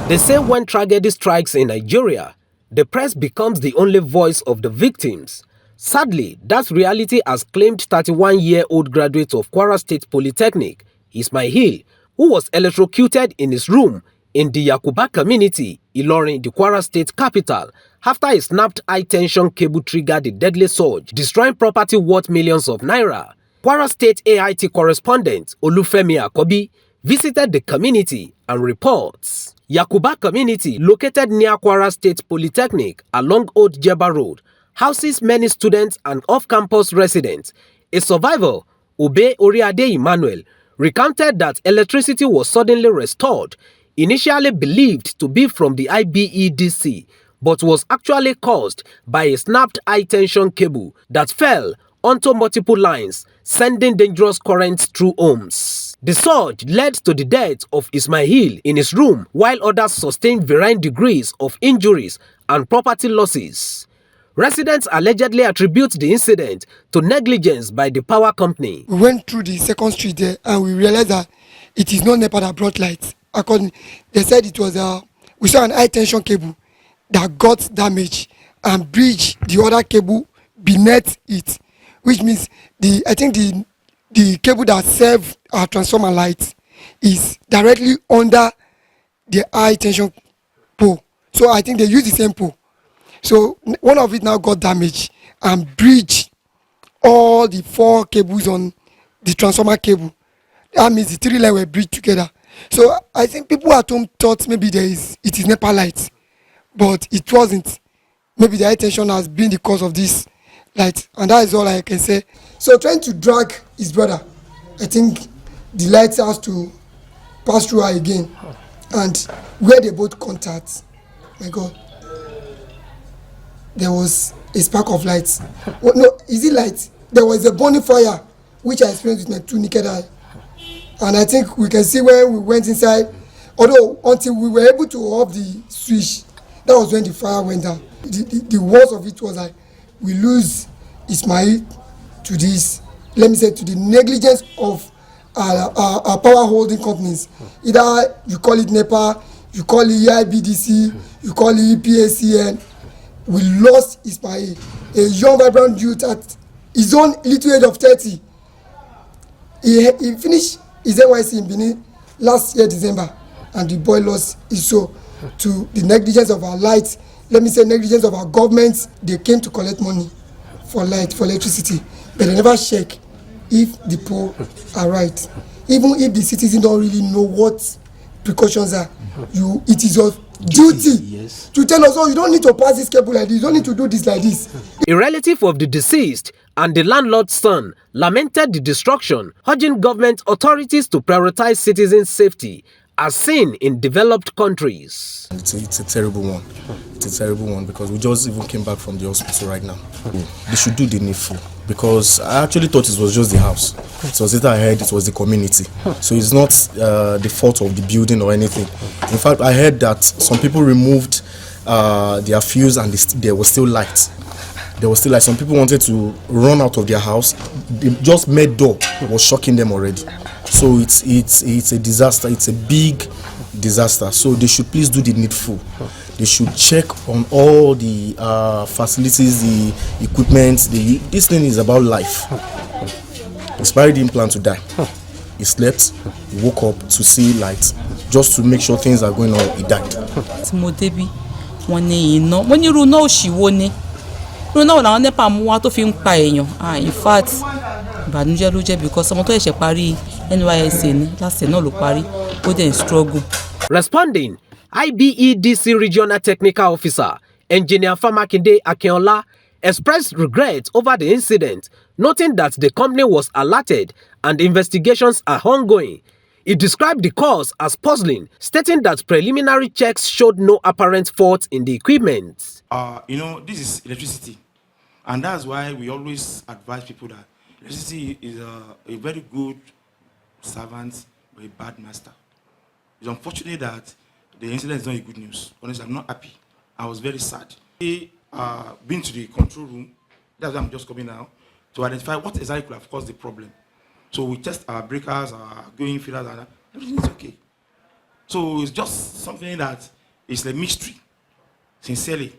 They say when tragedy strikes in Nigeria, the press becomes the only voice of the victims. Sadly, that reality has claimed 31-year-old graduate of Kwara State Polytechnic, Ismail, who was electrocuted in his room in the Yakuba community, Ilorin, the Kwara State capital, after a snapped high-tension cable triggered a deadly surge, destroying property worth millions of naira. Kwara State AIT correspondent Olufemi Akobi visited the community and reports. Yakuba community, located near Kwara State Polytechnic along Old Jeba Road, houses many students and off-campus residents. A survivor, Obe Oriade Emmanuel, recounted that electricity was suddenly restored, initially believed to be from the IBEDC, but was actually caused by a snapped high-tension cable that fell onto multiple lines, sending dangerous currents through homes. The surge led to the death of Ismail in his room, while others sustained varying degrees of injuries and property losses. Residents allegedly attribute the incident to negligence by the power company. We went through the second street there and we realized that it is not NEPA that brought lights. They said it was we saw an high tension cable that got damaged and breached the other cable beneath it, which means I think the cable that serves our transformer lights is directly under the high tension pole. So I think they use the same pole. So one of it now got damaged and breached all the 4 cables on the transformer cable. That means the 3 lines were breached together. So I think people at home thought maybe it is NEPA light, but it wasn't. Maybe the high tension has been the cause of this light, and that is all I can say. So trying to drag his brother, I think the light has to pass through her again, and where they both contact, my God, there was a spark of light. Well, no, is it light? There was a burning fire, which I experienced with my 2 naked eyes. And I think we can see when we went inside, although until we were able to off the switch, that was when the fire went down. The worst of it was like, we lose Ismail to this, let me say, to the negligence of our power holding companies. Either you call it NEPA, you call it IBDC, you call it EPACN. We lost Ismail, a young, vibrant youth at his own little age of 30. He finished his NYC in Benin last year, December, and the boy lost his soul to the negligence of our lights. Let me say negligence of our governments. They came to collect money for light, for electricity, but they never check if the poor are right. Even if the citizens don't really know what precautions are, it is your duty to tell us, oh, you don't need to pass this cable like this, you don't need to do this like this. A relative of the deceased and the landlord's son lamented the destruction, urging government authorities to prioritize citizens' safety as seen in developed countries. It's a terrible one. It's a terrible one because we just even came back from the hospital right now. They should do the needful because I actually thought it was just the house. It was later I heard it was the community. So it's not the fault of the building or anything. In fact, I heard that some people removed their fuse and there was still light. There was still light. Some people wanted to run out of their house. The just made door was shocking them already. So it's a disaster. It's a big disaster. So they should please do the needful. They should check on all the facilities, the equipment. This thing is about life. Ismail didn't plan to die. He slept, he woke up to see light, just to make sure things are going on. He died. In fact, ìbànújẹ́ ló jẹ́ because ọmọ tó ṣẹ̀ṣẹ̀ parí NYSC ni last year náà ló parí ó dẹ̀ ń struggle. Responding, IBEDC Regional Technical Officer, Engineer Famakinde Akinola, expressed regret over the incident, noting that the company was alerted and investigations are ongoing. He described the cause as puzzling, stating that preliminary checks showed no apparent fault in the equipment. This is electricity, and that's why we always advise people that electricity is a very good servant but a bad master. It's unfortunate that the incident is not a good news. Honestly, I'm not happy. I was very sad. We been to the control room. That's why I'm just coming now to identify what exactly could have caused the problem. So we test our breakers, our going feeders, and everything is okay. So it's just something that It's a mystery, sincerely.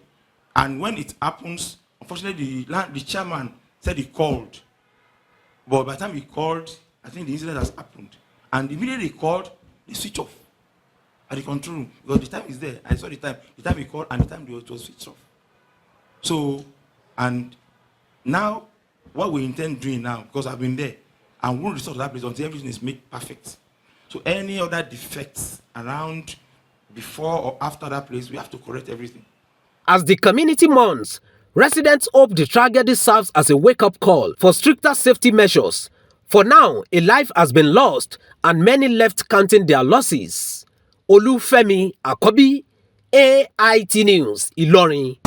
And when it happens, unfortunately, the chairman said he called. But by the time he called, I think the incident has happened. And immediately he called, they switch off at the control room. Because the time is there. I saw the time he called and the time it was switched off. So, and now, what we intend doing now, because I've been there, and we won't restore to that place until everything is made perfect. So any other defects around before or after that place, we have to correct everything. As the community mourns, residents hope the tragedy serves as a wake-up call for stricter safety measures. For now, a life has been lost and many left counting their losses. Olufemi Akobi, AIT News, Ilorin.